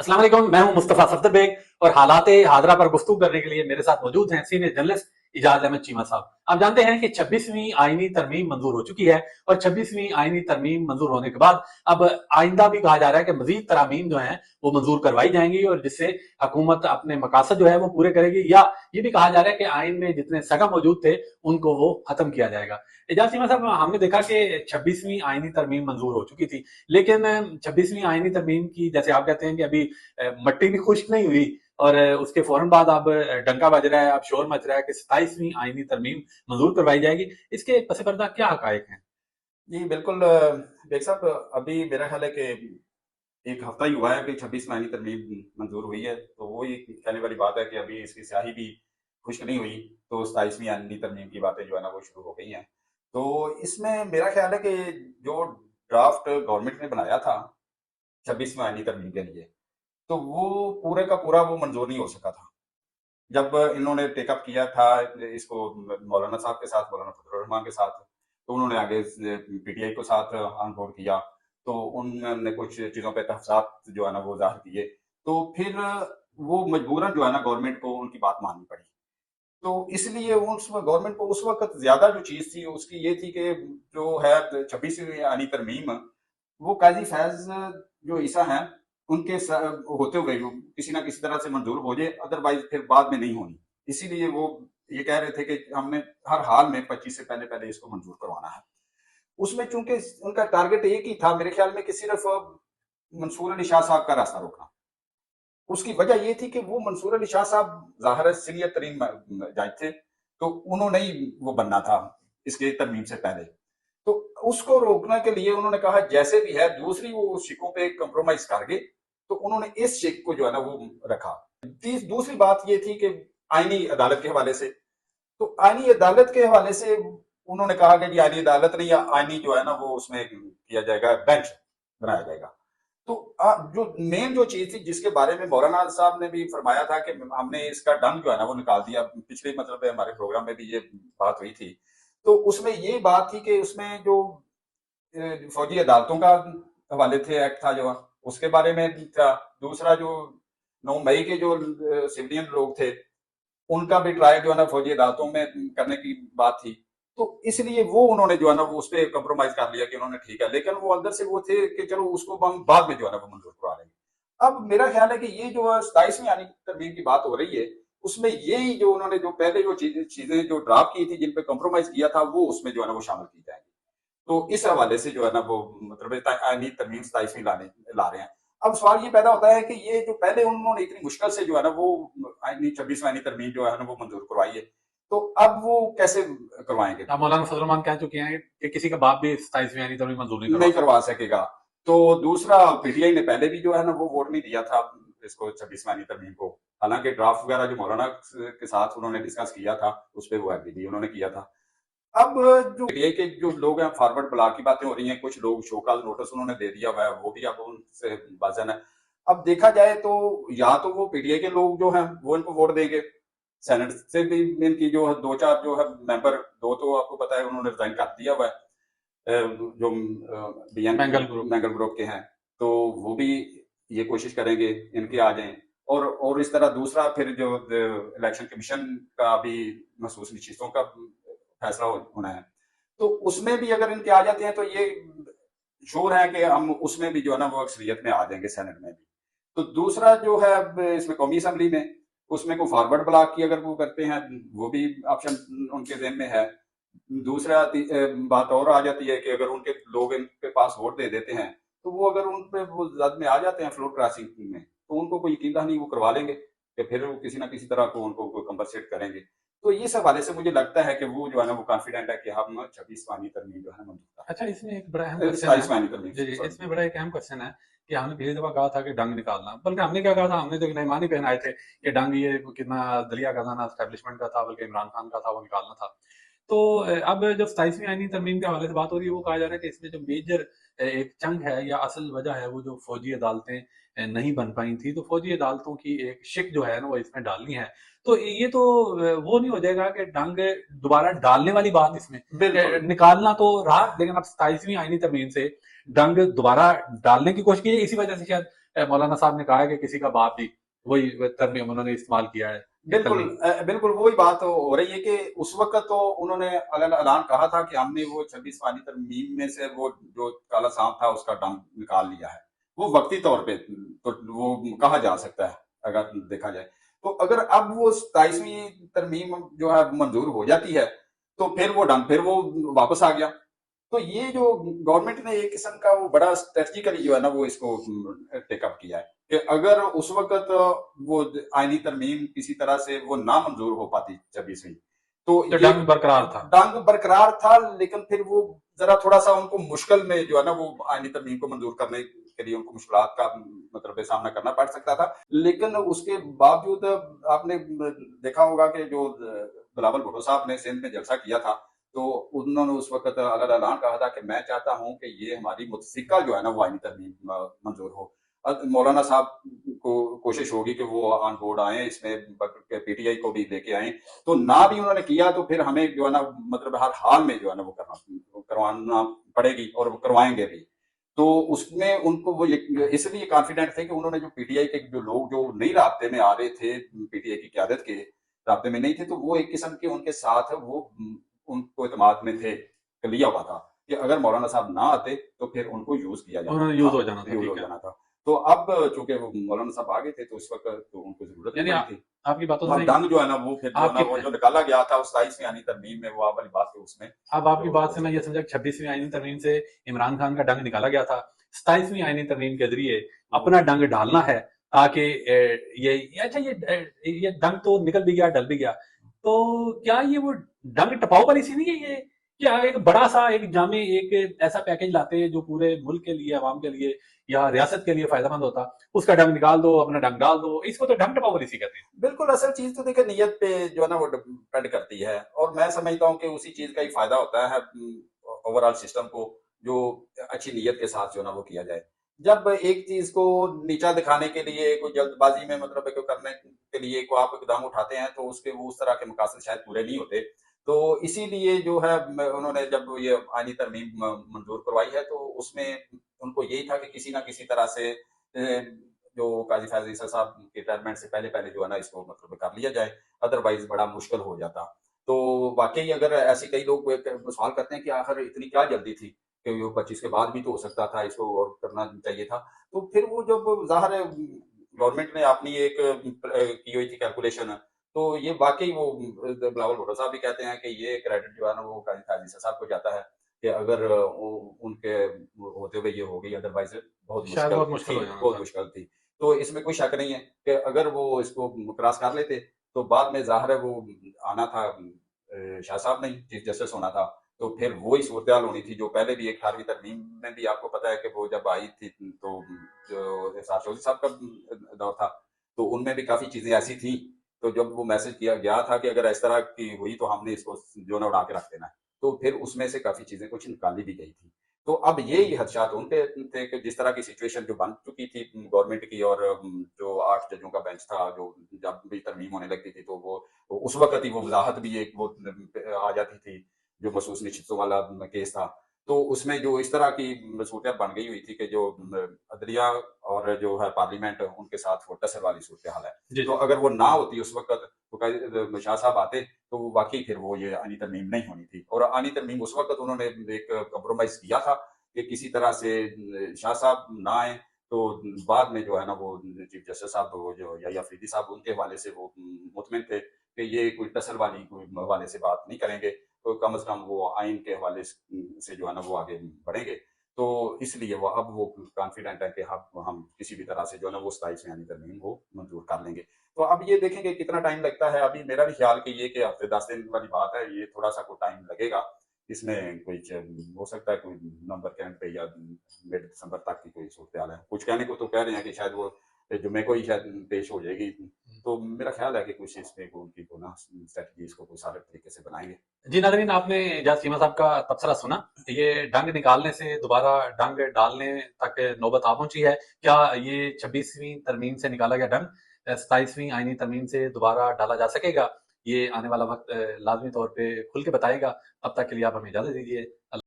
अस्सलाम वालेकुम, मैं हूं मुस्तफा सफदर बेग और हालात हाजरा पर गुफ्तगू करने के लिए मेरे साथ मौजूद हैं सीनियर जर्नलिस्ट इजाज अहमद चीमा साहब। आप जानते हैं कि 26वीं आईनी तरमीम मंजूर हो चुकी है और 26वीं आईनी तरमीम मंजूर होने के बाद अब आइंदा भी कहा जा रहा है कि मजीद तरामीम जो हैं वो मंजूर करवाई जाएंगी और जिससे हुकूमत अपने मकासद जो है वो पूरे करेगी, या ये भी कहा जा रहा है कि आइन में जितने सगा मौजूद थे उनको वो खत्म किया जाएगा। इजाज चीमा साहब, हमने देखा कि 26वीं आईनी तरमीम मंजूर हो चुकी थी, लेकिन 26वीं आईनी तरमीम की, जैसे आप कहते हैं कि अभी मट्टी भी खुश्क नहीं हुई और उसके फौरन बाद अब डंका बज रहा है, अब शोर मच रहा है कि 27वीं आईनी तरमीम मंजूर करवाई जाएगी। इसके पस पर्दा क्या हकायक हैं? जी बिल्कुल बेग साहब, अभी मेरा ख्याल है कि एक हफ्ता ही हुआ है कि 26 आईनी तरमीम मंजूर हुई है, तो वो ये कहने वाली बात है कि अभी इसकी स्याही भी खुश्क नहीं हुई, तो 27वीं आईनी तरमीम की बातें जो है ना वो शुरू हो गई हैं। तो इसमें मेरा ख्याल है कि जो ड्राफ्ट गवर्नमेंट ने बनाया था 26वीं आईनी तरमीम के लिए, तो वो पूरे का पूरा वो मंजूर नहीं हो सका था। जब इन्होंने टेकअप किया था इसको मौलाना साहब के साथ, मौलाना फजल रहमान के साथ, तो उन्होंने आगे पीटीआई को साथ ऑन बोर्ड किया, तो उन्होंने कुछ चीज़ों पे तहफ़्ज़ात जो है ना वो ज़ाहिर किए, तो फिर वो मजबूरन जो है ना गवर्नमेंट को उनकी बात माननी पड़ी। तो इसलिए उस गवर्नमेंट को उस वक़्त ज़्यादा जो चीज़ थी उसकी ये थी कि जो है 26वीं आईनी तरमीम, वो काज़ी फैज़ जो ईसा हैं उनके होते हुए जो किसी ना किसी तरह से मंजूर हो जाए, अदरवाइज फिर बाद में नहीं होनी। इसीलिए वो ये कह रहे थे कि हमने हर हाल में 25 से पहले पहले इसको मंजूर करवाना है। उसमें चूंकि उनका टारगेट एक ही था मेरे ख्याल में कि सिर्फ मंसूर अली शाह साहब का रास्ता रोकना। उसकी वजह ये थी कि वो मंसूर अली शाह साहब ज़ाहिर है सीनियर तरीन जज थे, तो उन्होंने ही वो बनना था इसके तरमीम से पहले। तो उसको रोकने के लिए उन्होंने कहा जैसे भी है दूसरी वो शिकों पे कंप्रोमाइज कर गए, तो उन्होंने इस शिक को जो है ना वो रखा। दूसरी बात ये थी कि आईनी अदालत के हवाले से, तो आईनी अदालत के हवाले से उन्होंने कहा कि जी आईनी अदालत नहीं, या आईनी जो है ना वो उसमें किया जाएगा, बेंच बनाया जाएगा। तो जो मेन जो चीज थी जिसके बारे में मौलाना साहब ने भी फरमाया था कि हमने इसका डंग जो है ना वो निकाल दिया, पिछले मतलब हमारे प्रोग्राम में भी ये बात हुई थी, तो उसमें ये बात थी कि उसमें जो फौजी अदालतों का हवाले थे एक्ट था जो उसके बारे में था। दूसरा जो 9 मई के जो सिविलियन लोग थे उनका भी ट्रायल जो है ना फौजी अदालतों में करने की बात थी, तो इसलिए वो उन्होंने जो है ना वो उस पर कम्प्रोमाइज कर लिया कि उन्होंने ठीक है, लेकिन वो अंदर से वो थे कि चलो उसको हम बाद में जो है ना वो मंजूर करवा लेंगे। अब मेरा ख्याल है कि ये जो 27वीं आने तरमीम की बात हो रही है, उसमें यही जो उन्होंने जो पहले जो चीजें जो ड्राफ्ट की थी जिन पे कम्प्रोमाइज किया था वो उसमें जो है ना वो शामिल की जाएंगी। तो इस हवाले से जो है ना वो मतलब आईनी तरमीम 27वीं ला रहे हैं। अब सवाल ये पैदा होता है कि ये जो पहले उन्होंने इतनी मुश्किल से जो है ना वो आईनी 26वीं आईनी तरमीम जो है ना वो मंजूर करवाई है, तो अब वो कैसे करवाएंगे? अब मौलाना फजल रहमान कह चुके हैं कि किसी का बाप भी 27वीं आईनी तरमीम मंजूर नहीं करवा नहीं सकता। करवा सकेगा। तो दूसरा पीटीआई ने पहले भी जो है ना वो वोट नहीं दिया था इसको 26वीं आईनी तरमीम को, हालांकि ड्राफ्ट वगैरह जो मौलाना के साथ उन्होंने डिस्कस किया था उस पर वो एग्री भी उन्होंने किया था। अब जो पीटीआई के जो लोग हैं फॉरवर्ड ब्लॉक की बातें हो रही हैं, कुछ लोग शोकॉज नोटिस उन्होंने दे दिया हुआ है, वो भी अब उनसे बाजन है। अब देखा जाए तो या तो वो पीटीआई के लोग जो हैं वो इनको वोट देंगे, सेनेट से भी इनकी जो है दो चार जो है मेंबर, दो तो आपको पता है उन्होंने रिजाइन कर दिया हुआ है, जो BN Bengal group. Bengal group के हैं, तो वो भी ये कोशिश करेंगे इनके आ जाएं। और इस तरह दूसरा फिर जो इलेक्शन कमीशन का भी महसूस नशिस्तों का फैसला होना है, तो उसमें भी अगर इनके आ जाते हैं तो ये श्योर है कि हम उसमें भी जो है ना वो अक्सरियत में आ जाएंगे, सेनेट में भी। तो दूसरा जो है अब इसमें कौमी असम्बली में, उसमें को फॉरवर्ड ब्लॉक की अगर वो करते हैं वो भी ऑप्शन उनके ज़हन में है। दूसरा बात और आ जाती है कि अगर उनके लोग इनके पास वोट दे देते हैं, तो वो अगर उन पे वो जद में आ जाते हैं फ्लोट क्रॉसिंग में, तो उनको कोई यकीन नहीं वो करवा लेंगे कि फिर वो किसी ना किसी तरह को उनको कंपनसेट करेंगे। तो इस हवाले से मुझे लगता है कि वो जो है ना वो कॉन्फिडेंट है कि हम 26वां तरमीम जो है ना मंजूर अच्छा, इसमें एक बड़ा अहम करेंगे, क्वेश्चन है। 27वां तरमीम, जी जी, सॉरी। इसमें बड़ा एक अहम क्वेश्चन है कि हमने पिछली दफा कहा था कि डंग निकालना, बल्कि हमने क्या कहा था, हमने तो एक नईमानी ही पहनाए थे कि डंग ये कितना दलिया खजाना एस्टेब्लिशमेंट का था, बल्कि इमरान खान का था, वो निकालना था। तो अब जब 27वीं आईनी तरमीम के हवाले से बात हो रही है, वो कहा जा रहा है कि इसमें जो मेजर एक चंक है या असल वजह है वो जो फौजी अदालतें नहीं बन पाई थी, तो फौजी अदालतों की एक शिक जो है ना वो इसमें डालनी है। तो ये तो वो नहीं हो जाएगा कि डंग दोबारा डालने वाली बात इसमें बिल्कुल। निकालना तो रहा, लेकिन अब 27वीं आईनी तरमीम से डंग दोबारा डालने की कोशिश की है, इसी वजह से शायद मौलाना साहब ने कहा है कि किसी का बाप भी, वही तरमीम उन्होंने इस्तेमाल किया है कि बिल्कुल तरमीम। बिल्कुल वही बात हो रही है कि उस वक्त तो उन्होंने ऐलान कहा था कि हमने वो 26 पानी तरमीम में से वो जो काला सांप था उसका डंक निकाल लिया है। वो वक्ती तौर पे तो वो कहा जा सकता है अगर देखा जाए। तो अगर अब वो 27वीं तरमीम जो है मंजूर हो जाती है तो फिर वो डंक फिर वो वापस आ गया। तो ये जो गवर्नमेंट ने एक किस्म का वो बड़ा स्ट्रेटजिकली जो है ना वो इसको टेकअप किया है कि अगर उस वक्त वो आईनी तरमीम किसी तरह से वो ना मंजूर हो पाती 26वीं तो तो ये डंग बरकरार था। डांग बरकरार था, लेकिन फिर वो जरा थोड़ा सा उनको मुश्किल में जो है ना वो आईनी तरमीम को मंजूर करने के लिए उनको मुश्किलात का मतलब सामना करना पड़ सकता था। लेकिन उसके बावजूद आपने देखा होगा कि जो बिलावल भुट्टो साहब ने सिंध में जलसा किया था तो उन्होंने उस वक्त ऐलान कहा था कि मैं चाहता हूं कि ये हमारी मुतफिका जो है ना वो आईनी तरमीम मंजूर हो। मौलाना साहब को कोशिश होगी कि वो ऑन बोर्ड आए इसमें, पीटीआई को भी लेके आए। तो ना भी उन्होंने किया तो फिर हमें जो है ना मतलब हर हाल में जो है ना वो करवाना पड़ेगी और वो करवाएंगे भी। तो उसमें उनको वो इसलिए कॉन्फिडेंट थे कि उन्होंने जो पीटीआई के जो लोग जो नहीं राब्ते में आ रहे थे, पीटीआई की क्यादत के राब्ते में नहीं थे, तो वो एक किस्म के उनके साथ वो उनको एतमाद में थे, लिया हुआ था कि अगर मौलाना साहब ना आते तो फिर उनको यूज किया जाना उन्होंने था, यूज हो जाना था, यूज हो ठीक है। जाना था। तो अब चूंकि वो मौलाना साहब आ गए थे तो इस वक्त तो उनको जरूरत नहीं यानी पड़ी थी। आपकी बातों और से डंग जो है ना वो फिर जो है ना आपकी वो जो निकाला गया था उस 27वीं आनी तरमीम में, वो आप वाली बात है उसमें अब आपकी जो बात से मैं ये समझा कि 26वीं आईनी तरमीम से इमरान खान का डंग निकाला गया था, 27वीं आईनी तरमीम के जरिए अपना डंग डालना है ताकि ये अच्छा ये डंग तो निकल भी गया, डल भी गया, तो क्या ये वो डंग टपाओ पॉलिसी नहीं है ये? क्या एक बड़ा सा एक जामे एक ऐसा पैकेज लाते हैं जो पूरे मुल्क के लिए, आवाम के लिए या रियासत के लिए फायदेमंद होता, उसका डंग निकाल दो, अपना डंग डाल दो, इसको तो डंग टपाओ पॉलिसी कहते हैं। बिल्कुल असल चीज तो देखिए नीयत पे जो है ना वो डिपेंड करती है, और मैं समझता हूँ कि उसी चीज का ही फायदा होता है ओवरऑल सिस्टम को, जो अच्छी नीयत के साथ जो है ना वो किया जाए। जब एक चीज को नीचा दिखाने के लिए कोई जल्दबाजी में मतलब कोई करने के लिए को आप इकदाम उठाते हैं तो उसके वो उस तरह के मकासद शायद पूरे नहीं होते। तो इसीलिए जो है उन्होंने जब ये आईनी तरमीम मंजूर करवाई है तो उसमें उनको यही था कि किसी ना किसी तरह से जो काजी फैज ईसा साहब के रिटायरमेंट से पहले पहले जो है ना इसको मतलब कर लिया जाए, अदरवाइज बड़ा मुश्किल हो जाता। तो वाकई अगर ऐसे कई लोग सवाल करते हैं कि आखिर इतनी क्या जल्दी थी कि वो 25 के बाद भी तो हो सकता था, इसको और करना चाहिए था। तो फिर वो जब ज़ाहिर है गवर्नमेंट ने अपनी एक की हुई थी कैलकुलेशन, तो ये वाकई वो बिलावल भुट्टो साहब भी कहते हैं कि ये क्रेडिट जो है ना वो काजी फैज ईसा साहब को जाता है कि अगर उनके होते हुए ये हो गई, अदरवाइज बहुत शायद मुश्किल बहुत मुश्किल थी, हो जाना बहुत था। मुश्किल थी। तो इसमें कोई शक नहीं है कि अगर वो इसको क्रॉस कर लेते तो बाद में ज़ाहिर है वो आना था, शाह साहब नहीं चीफ जस्टिस होना था। तो फिर वही सूरत होनी थी जो पहले भी एक 18वीं तरमीम में भी आपको पता है कि वो जब आई थी तो जो एहसास चौधरी साहब का दौर था तो उनमें भी काफ़ी चीज़ें ऐसी थी। तो जब वो मैसेज किया गया था कि अगर इस तरह की हुई तो हमने इसको जो ना उड़ा के रख देना है, तो फिर उसमें से काफ़ी चीज़ें कुछ निकाली भी गई थी। तो अब यही खदशात उनके थे कि जिस तरह की सिचुएशन जो बन चुकी थी गवर्नमेंट की, और जो 8 जजों का बेंच था जो जब भी तरमीम होने लगती थी तो वो तो उस वक़्त ही वो वज़ाहत भी एक वो आ जाती थी, जो मखसूस निश्चितों वाला केस था। तो उसमें जो इस तरह की सूरत बन गई हुई थी कि जो अदलिया और जो है पार्लियामेंट उनके साथ वो टसल वाली सूरत हाल है। जी तो जी। अगर वो ना होती उस वक़्त तो शाह साहब आते तो वाक़ई फिर वो ये आनी तरमीम नहीं होनी थी, और आनी तरमीम उस वक़्त उन्होंने एक कॉम्प्रोमाइज़ किया था कि किसी तरह से शाह साहब ना आए। तो बाद में जो है ना वो चीफ जस्टिस साहब वो जो या अफरीदी साहब उनके हवाले से वो मुतमिन थे कि ये कोई टसल वाली कोई हवाले से बात नहीं करेंगे, तो कम से कम वो आइन के हवाले से जो है ना वो आगे बढ़ेंगे। तो इसलिए वो अब वो कॉन्फिडेंट है कि हम किसी भी तरह से जो है ना वो 27वीं आनी तरमीम को मंजूर कर लेंगे। तो अब ये देखेंगे कितना टाइम लगता है। अभी मेरा भी ख्याल कि ये कि हफ्ते 10 दिन वाली बात है, ये थोड़ा सा कोई टाइम लगेगा। इसमें कोई हो सकता है कोई नवंबर के एंड पे या मिड दिसंबर तक की कोई सूरत हाल है। कुछ कहने को तो कह रहे हैं कि शायद वो जुम्मे को ही शायद पेश हो जाएगी। तो मेरा ख्याल है कि कुछ इसमें को उनकी को ना स्ट्रेटजी इसको कुछ सारे तरीके से बनाएंगे। जी नाज़रीन, आपने इजाज़ चीमा साहब का तबसरा सुना। ये डंग निकालने से दोबारा डंग डालने तक नौबत आ पहुंची है। क्या ये 26वीं तरमीम से निकाला गया डंग 27वीं आईनी तरमीम से दोबारा डाला जा सकेगा? ये आने वाला वक्त लाजमी तौर पे खुल के बताएगा। तब तक के लिए आप हमें इजाज़त दीजिए।